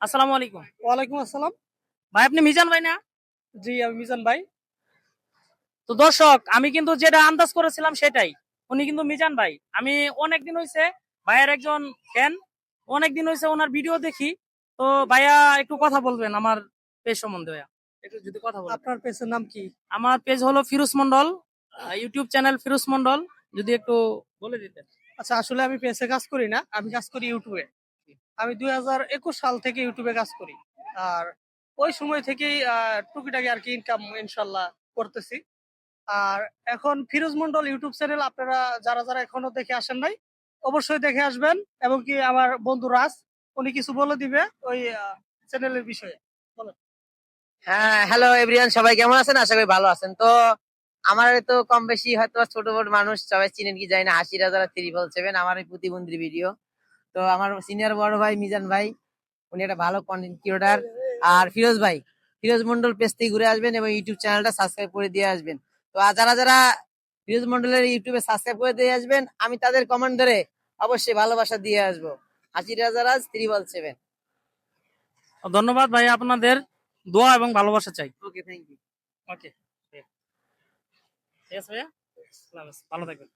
আসসালামু আলাইকুম। ওয়ালাইকুম আসসালাম। ভাই আপনি মিজান ভাই না? জি, আমি মিজান ভাই। তো দর্শক আমি কিন্তু যেটা আন্দাজ করেছিলাম সেটাই। উনি কিন্তু মিজান ভাই। আমি অনেকদিন হইছে ভাইয়ের একজন ফ্যান। অনেকদিন হইছে ওনার ভিডিও দেখি। তো ভাইয়া একটু কথা বলবেন আমার পেজ সম্বন্ধে ভাইয়া। একটু যদি কথা বলতেন। আপনার পেজের নাম কি? আমার পেজ হলো ফিরোজ মন্ডল। YouTube channel Firoz Mondal. যদি একটু বলে দিতেন। আচ্ছা, আসলে আমি পেজে কাজ করি না। আমি কাজ করি ইউটিউবে। আমি 2021 সাল থেকে ইউটিউবে কাজ করি। আর ওই সময় থেকেই টুকিটাকি আরকি ইনকাম ইনশাআল্লাহ করতেছি। আর এখন ফিরোজ মন্ডল ইউটিউব চ্যানেল আপনারা যারা এখনো দেখে আসেন নাই, অবশ্যই দেখে আসবেন। এবং কি আমার বন্ধু রাজ, উনি কিছু বলে দিবে ওই চ্যানেলের বিষয়ে। বলেন। হ্যাঁ, হ্যালো এভরিওয়ান, সবাই কেমন আছেন? আশা করি ভালো আছেন। তো আমার তো কম বেশি হয়তো ছোট বড় মানুষ সবাই চিনেন কি জানি না, 80,000 377 আমার এই প্রতিবন্ধী ভিডিও। তো আমার সিনিয়র বড় ভাই মিজান ভাই, উনি একটা ভালো কন্টেন্ট ক্রিয়েটার। আর ফিরোজ ভাই, ফিরোজ মন্ডল পেজ থেকে ঘুরে আসবেন এবং ইউটিউব চ্যানেলটা সাবস্ক্রাইব করে দিয়ে আসবেন। তো আর যারা যারা ফিরোজ মন্ডলের ইউটিউবে সাবস্ক্রাইব করে দিয়ে আসবেন, আমি তাদের কমেন্ট ধরে অবশ্যই ভালোবাসা দিয়ে আসবো। 80,000 377। ধন্যবাদ ভাই আপনাদের দোয়া এবং ভালোবাসা চাই। ওকে, থ্যাংক ইউ। ওকে। ঠিক আছে ভাইয়া। আল্লাহ হাফেজ। ভালো থাকবেন।